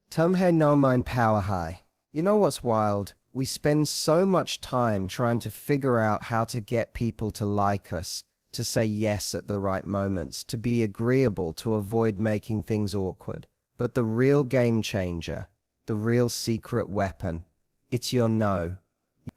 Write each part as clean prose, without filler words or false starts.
Tumhare no mind power high. You know what's wild? We spend so much time trying to figure out how to get people to like us, to say yes at the right moments, to be agreeable, to avoid making things awkward. But the real game changer, the real secret weapon, it's your no.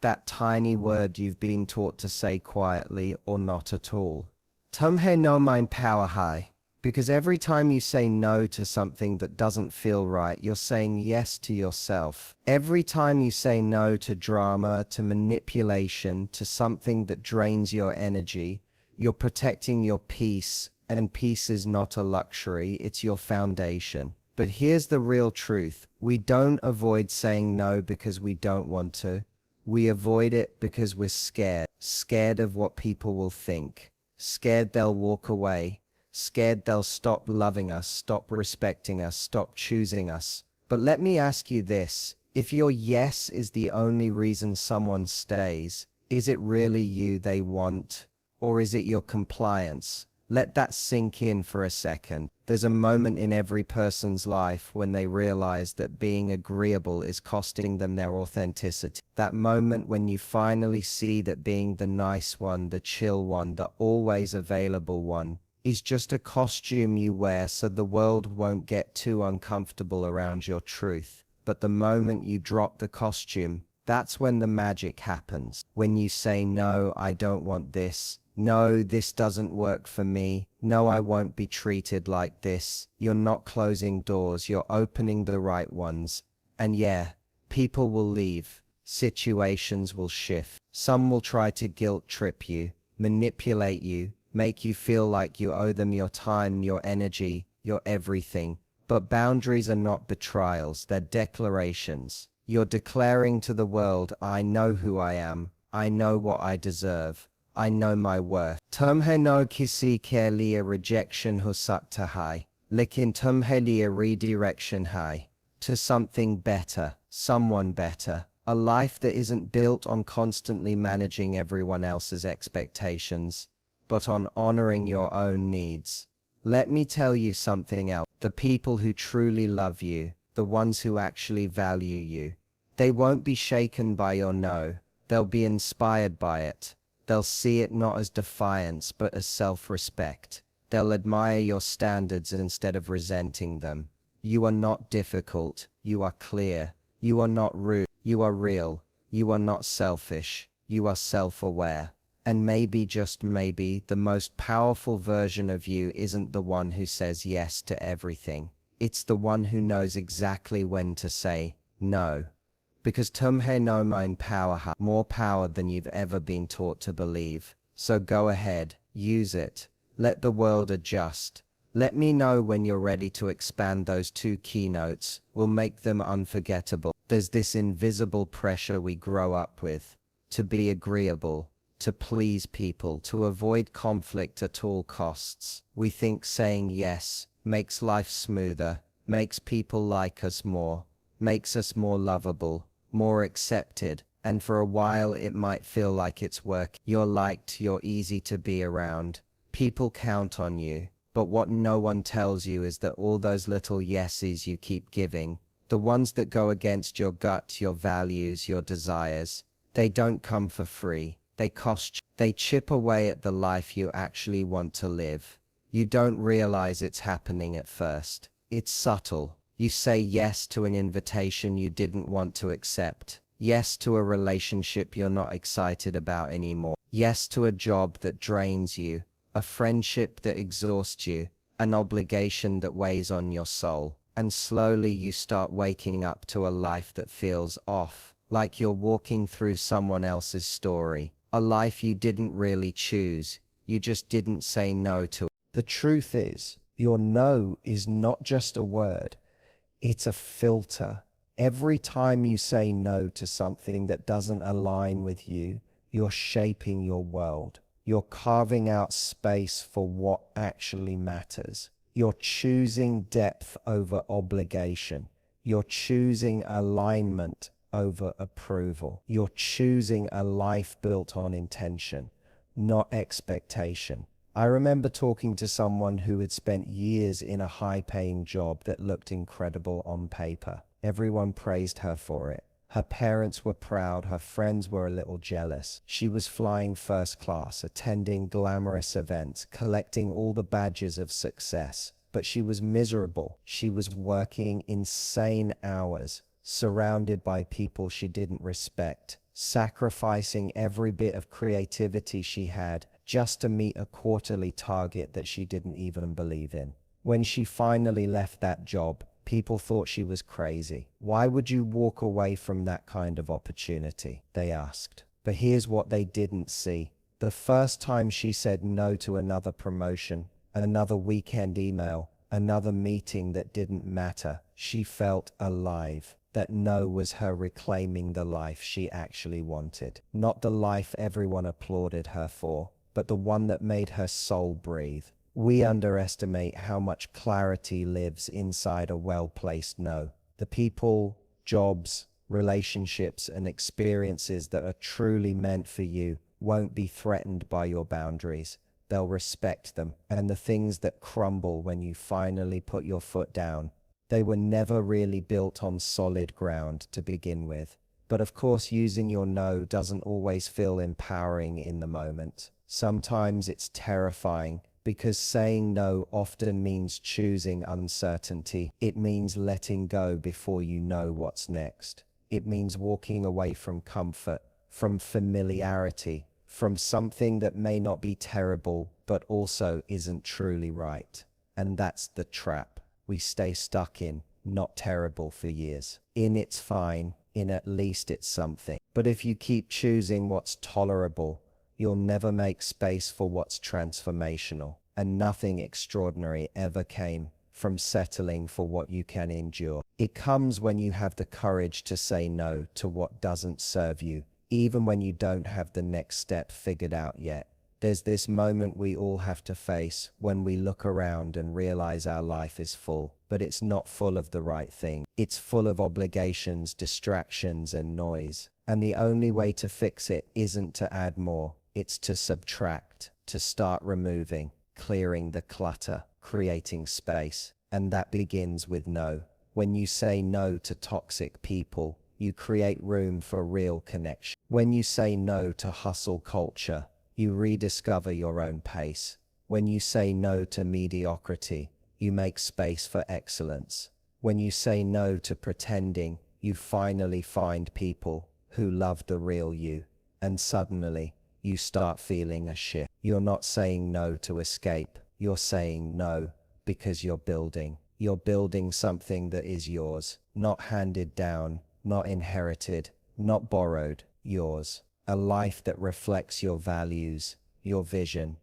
That tiny word you've been taught to say quietly or not at all. Tumhare no mind power high. Because every time you say no to something that doesn't feel right, you're saying yes to yourself. Every time you say no to drama, to manipulation, to something that drains your energy, you're protecting your peace, and peace is not a luxury, it's your foundation. But here's the real truth. We don't avoid saying no because we don't want to. We avoid it because we're scared. Scared of what people will think. Scared they'll walk away. Scared they'll stop loving us, stop respecting us, stop choosing us. But let me ask you this. If your yes is the only reason someone stays, is it really you they want? Or is it your compliance? Let that sink in for a second. There's a moment in every person's life when they realize that being agreeable is costing them their authenticity. That moment when you finally see that being the nice one, the chill one, the always available one, is just a costume you wear so the world won't get too uncomfortable around your truth. But the moment you drop the costume, that's when the magic happens. When you say, no, I don't want this. No, this doesn't work for me. No, I won't be treated like this. You're not closing doors, you're opening the right ones. And yeah, people will leave. Situations will shift. Some will try to guilt trip you, manipulate you, make you feel like you owe them your time, your energy, your everything. But boundaries are not betrayals, they're declarations. You're declaring to the world, I know who I am, I know what I deserve, I know my worth. Tumhare no kisi ke liye rejection ho sakta hai, lekin tumhare liye redirection hai. To something better, someone better. A life that isn't built on constantly managing everyone else's expectations, but on honoring your own needs. Let me tell you something else. The people who truly love you, the ones who actually value you, they won't be shaken by your no. They'll be inspired by it. They'll see it not as defiance, but as self-respect. They'll admire your standards instead of resenting them. You are not difficult. You are clear. You are not rude. You are real. You are not selfish. You are self-aware. And maybe, just maybe, the most powerful version of you isn't the one who says yes to everything. It's the one who knows exactly when to say no. Because Tumhare no mind power has more power than you've ever been taught to believe. So go ahead, use it. Let the world adjust. Let me know when you're ready to expand those two keynotes. We'll make them unforgettable. There's this invisible pressure we grow up with. To be agreeable. To please people, to avoid conflict at all costs. We think saying yes makes life smoother, makes people like us more, makes us more lovable, more accepted, and for a while it might feel like it's working. You're liked, you're easy to be around, people count on you, but what no one tells you is that all those little yeses you keep giving, the ones that go against your gut, your values, your desires, they don't come for free. They cost you. They chip away at the life you actually want to live. You don't realize it's happening at first. It's subtle. You say yes to an invitation you didn't want to accept. Yes to a relationship you're not excited about anymore. Yes to a job that drains you. A friendship that exhausts you. An obligation that weighs on your soul. And slowly you start waking up to a life that feels off. Like you're walking through someone else's story. A life you didn't really choose, you just didn't say no to. The truth is, your no is not just a word, it's a filter. Every time you say no to something that doesn't align with you, you're shaping your world. You're carving out space for what actually matters. You're choosing depth over obligation. You're choosing alignment over approval. You're choosing a life built on intention, not expectation. I remember talking to someone who had spent years in a high-paying job that looked incredible on paper. Everyone praised her for it. Her parents were proud, her friends were a little jealous. She was flying first class, attending glamorous events, collecting all the badges of success. But she was miserable. She was working insane hours, surrounded by people she didn't respect, sacrificing every bit of creativity she had just to meet a quarterly target that she didn't even believe in. When she finally left that job, people thought she was crazy. Why would you walk away from that kind of opportunity? They asked. But here's what they didn't see. The first time she said no to another promotion, another weekend email, another meeting that didn't matter, she felt alive. That no was her reclaiming the life she actually wanted. Not the life everyone applauded her for, but the one that made her soul breathe. We underestimate how much clarity lives inside a well-placed no. The people, jobs, relationships, and experiences that are truly meant for you won't be threatened by your boundaries. They'll respect them. And the things that crumble when you finally put your foot down, they were never really built on solid ground to begin with. But of course, using your no doesn't always feel empowering in the moment. Sometimes it's terrifying, because saying no often means choosing uncertainty. It means letting go before you know what's next. It means walking away from comfort, from familiarity, from something that may not be terrible, but also isn't truly right. And that's the trap we stay stuck in. Not terrible for years. In it's fine, in at least it's something. But if you keep choosing what's tolerable, you'll never make space for what's transformational. And nothing extraordinary ever came from settling for what you can endure. It comes when you have the courage to say no to what doesn't serve you, even when you don't have the next step figured out yet. There's this moment we all have to face when we look around and realize our life is full, but it's not full of the right thing. It's full of obligations, distractions, and noise. And the only way to fix it isn't to add more, it's to subtract, to start removing, clearing the clutter, creating space. And that begins with no. When you say no to toxic people, you create room for real connection. When you say no to hustle culture, you rediscover your own pace. When you say no to mediocrity, you make space for excellence. When you say no to pretending, you finally find people who love the real you. And suddenly, you start feeling a shift. You're not saying no to escape. You're saying no because you're building. You're building something that is yours, not handed down, not inherited, not borrowed, yours. A life that reflects your values, your vision,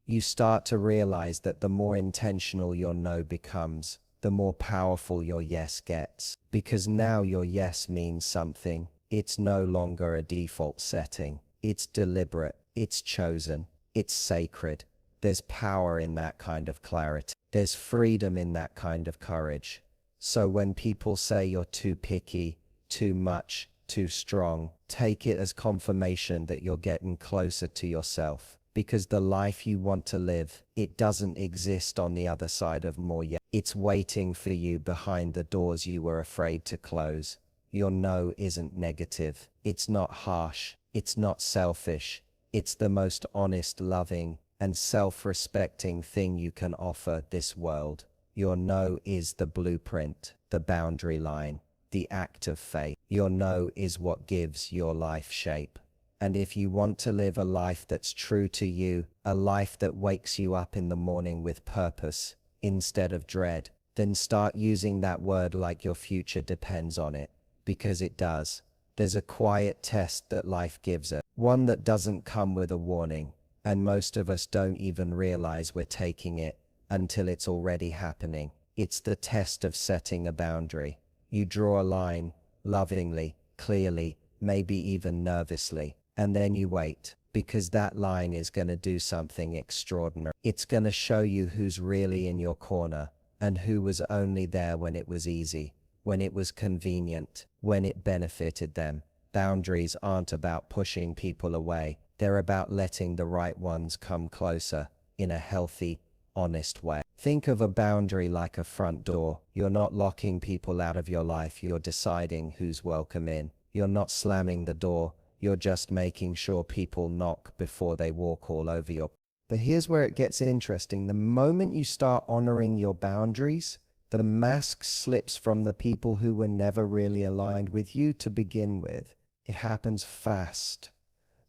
you start to realize that the more intentional your no becomes, the more powerful your yes gets. Because now your yes means something. It's no longer a default setting. It's deliberate, it's chosen, it's sacred. There's power in that kind of clarity. There's freedom in that kind of courage. So when people say you're too picky, too much, too strong, take it as confirmation that you're getting closer to yourself. Because the life you want to live, it doesn't exist on the other side of more yet. It's waiting for you behind the doors you were afraid to close. Your no isn't negative. It's not harsh. It's not selfish. It's the most honest, loving, and self-respecting thing you can offer this world. Your no is the blueprint, the boundary line, the act of faith. Your no is what gives your life shape. And if you want to live a life that's true to you, a life that wakes you up in the morning with purpose instead of dread, then start using that word like your future depends on it, because it does. There's a quiet test that life gives us, one that doesn't come with a warning, and most of us don't even realize we're taking it until it's already happening. It's the test of setting a boundary. You draw a line, lovingly, clearly, maybe even nervously, and then you wait, because that line is going to do something extraordinary. It's going to show you who's really in your corner, and who was only there when it was easy, when it was convenient, when it benefited them. Boundaries aren't about pushing people away. They're about letting the right ones come closer. in a healthy, honest way. Think of a boundary like a front door. You're not locking people out of your life, you're deciding who's welcome in. You're not slamming the door, you're just making sure people knock before they walk all over your. But here's where it gets interesting. The moment you start honoring your boundaries, the mask slips from the people who were never really aligned with you to begin with. It happens fast,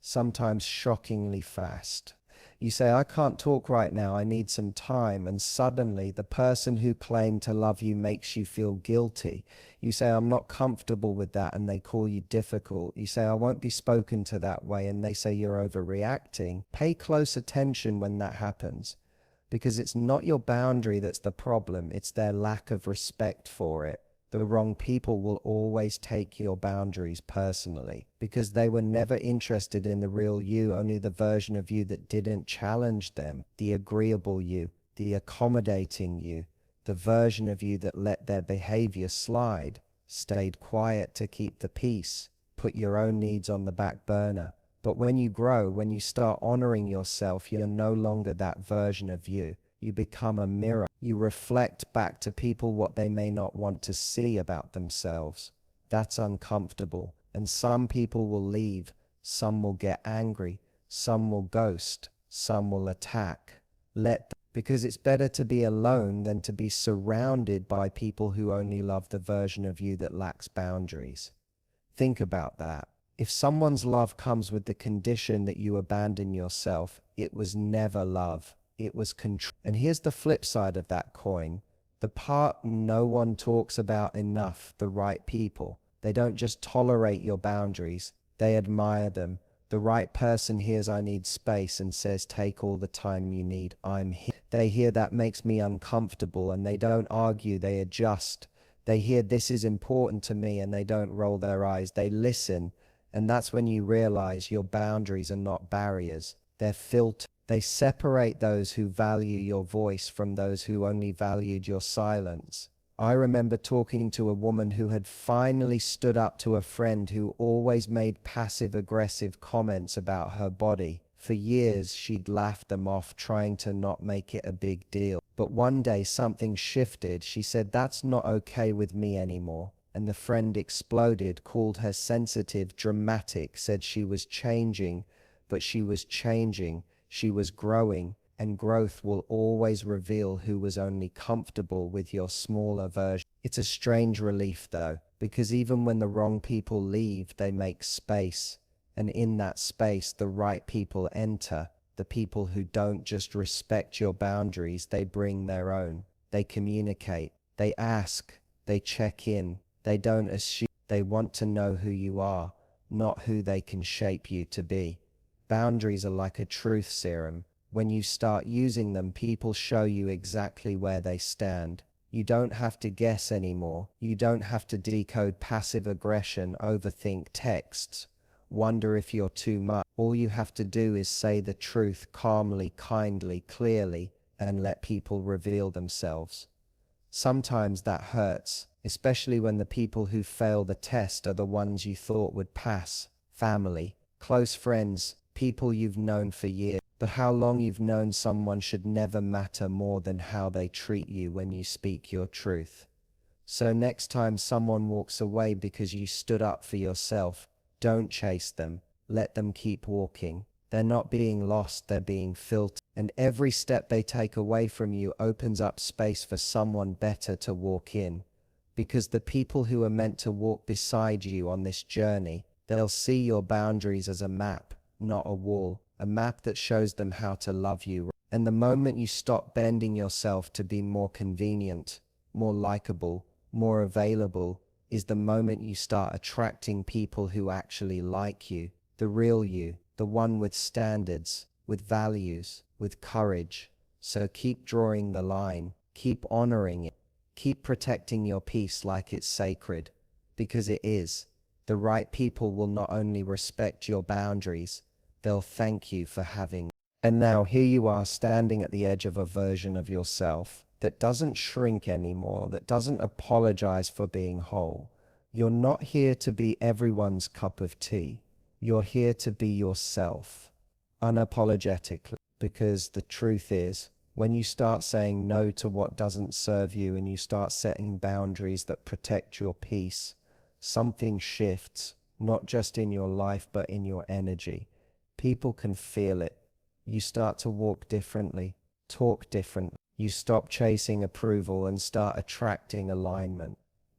sometimes shockingly fast. You say, I can't talk right now, I need some time, and suddenly the person who claimed to love you makes you feel guilty. You say, I'm not comfortable with that, and they call you difficult. You say, I won't be spoken to that way, and they say you're overreacting. Pay close attention when that happens, because it's not your boundary that's the problem, it's their lack of respect for it. The wrong people will always take your boundaries personally because they were never interested in the real you, only the version of you that didn't challenge them, the agreeable you, the accommodating you, the version of you that let their behavior slide, stayed quiet to keep the peace, put your own needs on the back burner. But when you grow, when you start honoring yourself, you're no longer that version of you. You become a mirror. You reflect back to people what they may not want to see about themselves. That's uncomfortable. And some people will leave. Some will get angry. Some will ghost. Some will attack. Let them, because it's better to be alone than to be surrounded by people who only love the version of you that lacks boundaries. Think about that. If someone's love comes with the condition that you abandon yourself, it was never love. It was control. And here's the flip side of that coin. The part no one talks about enough, the right people. They don't just tolerate your boundaries, they admire them. The right person hears I need space and says take all the time you need, I'm here. They hear that makes me uncomfortable and they don't argue, they adjust. They hear this is important to me and they don't roll their eyes, they listen. And that's when you realize your boundaries are not barriers, they're filters. They separate those who value your voice from those who only valued your silence. I remember talking to a woman who had finally stood up to a friend who always made passive-aggressive comments about her body. For years, she'd laughed them off, trying to not make it a big deal. But one day, something shifted. She said, "That's not okay with me anymore." And the friend exploded, called her sensitive, dramatic, said she was changing, but she was changing. She was growing, and growth will always reveal who was only comfortable with your smaller version. It's a strange relief though, because even when the wrong people leave, they make space. And in that space, the right people enter. The people who don't just respect your boundaries, they bring their own. They communicate, they ask, they check in, they don't assume. They want to know who you are, not who they can shape you to be. Boundaries are like a truth serum. When you start using them, people show you exactly where they stand. You don't have to guess anymore. You don't have to decode passive aggression, overthink texts, wonder if you're too much. All you have to do is say the truth calmly, kindly, clearly, and let people reveal themselves. Sometimes that hurts, especially when the people who fail the test are the ones you thought would pass. Family, close friends, people you've known for years. But how long you've known someone should never matter more than how they treat you when you speak your truth. So next time someone walks away because you stood up for yourself, don't chase them. Let them keep walking. They're not being lost, they're being filtered. And every step they take away from you opens up space for someone better to walk in. Because the people who are meant to walk beside you on this journey, they'll see your boundaries as a map, not a wall, a map that shows them how to love you. And the moment you stop bending yourself to be more convenient, more likable, more available, is the moment you start attracting people who actually like you, the real you, the one with standards, with values, with courage. So keep drawing the line, keep honoring it, keep protecting your peace like it's sacred, because it is. The right people will not only respect your boundaries, they'll thank you for having. And now here you are standing at the edge of a version of yourself that doesn't shrink anymore, that doesn't apologize for being whole. You're not here to be everyone's cup of tea. You're here to be yourself, unapologetically. Because the truth is, when you start saying no to what doesn't serve you and you start setting boundaries that protect your peace, something shifts, not just in your life, but in your energy. People can feel it. You start to walk differently, talk differently. You stop chasing approval and start attracting alignment.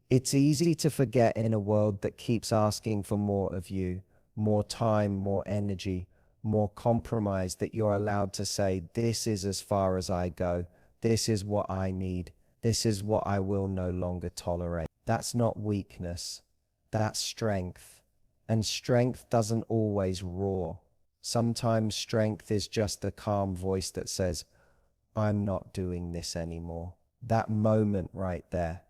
It's easy to forget in a world that keeps asking for more of you, more time, more energy, more compromise, that you're allowed to say, this is as far as I go. This is what I need. This is what I will no longer tolerate. That's not weakness. That's strength. And strength doesn't always roar. Sometimes strength is just the calm voice that says, I'm not doing this anymore. That moment right there,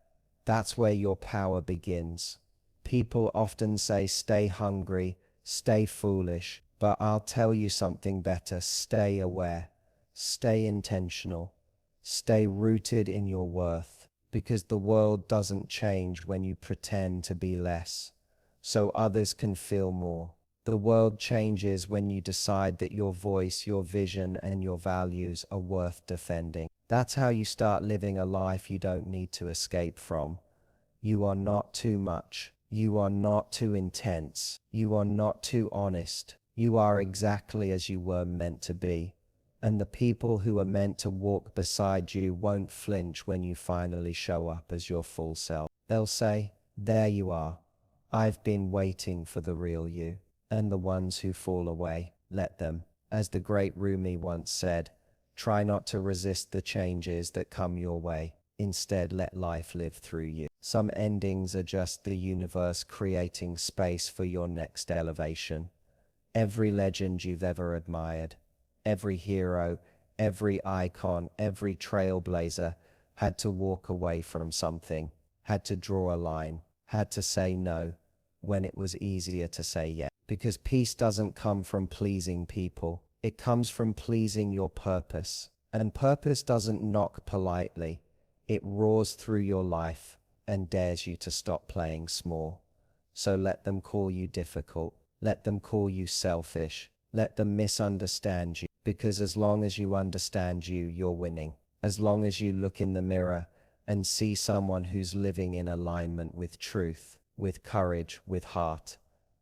that's where your power begins. People often say, stay hungry, stay foolish, but I'll tell you something better. Stay aware, stay intentional, stay rooted in your worth, because the world doesn't change when you pretend to be less, so others can feel more. The world changes when you decide that your voice, your vision, and your values are worth defending. That's how you start living a life you don't need to escape from. You are not too much. You are not too intense. You are not too honest. You are exactly as you were meant to be. And the people who are meant to walk beside you won't flinch when you finally show up as your full self. They'll say, there you are. I've been waiting for the real you. And the ones who fall away, let them. As the great Rumi once said, try not to resist the changes that come your way. Instead, let life live through you. Some endings are just the universe creating space for your next elevation. Every legend you've ever admired, every hero, every icon, every trailblazer had to walk away from something, had to draw a line, had to say no when it was easier to say yes. Because peace doesn't come from pleasing people. It comes from pleasing your purpose. And purpose doesn't knock politely. It roars through your life and dares you to stop playing small. So let them call you difficult. Let them call you selfish. Let them misunderstand you. Because as long as you understand you, you're winning. As long as you look in the mirror and see someone who's living in alignment with truth, with courage, with heart,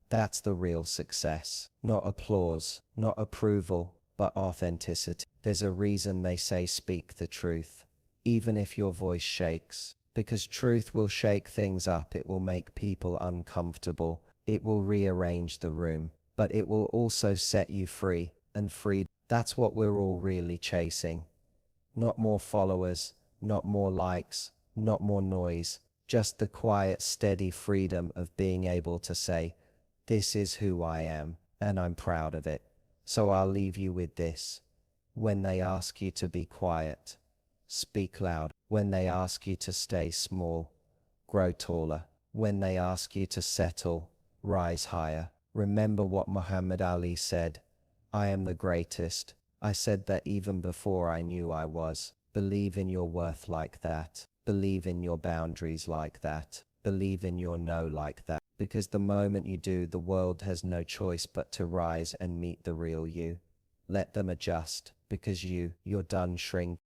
that's the real success. Not applause, not approval, but authenticity. There's a reason they say speak the truth, even if your voice shakes. Because truth will shake things up. It will make people uncomfortable. It will rearrange the room. But it will also set you free. And freedom, that's what we're all really chasing. Not more followers, not more likes, not more noise. Just the quiet, steady freedom of being able to say, this is who I am, and I'm proud of it. So I'll leave you with this. When they ask you to be quiet, speak loud. When they ask you to stay small, grow taller. When they ask you to settle, rise higher. Remember what Muhammad Ali said, I am the greatest. I said that even before I knew I was. Believe in your worth like that. Believe in your boundaries like that. Believe in your no like that. Because the moment you do, the world has no choice but to rise and meet the real you. Let them adjust, because you're done shrinking.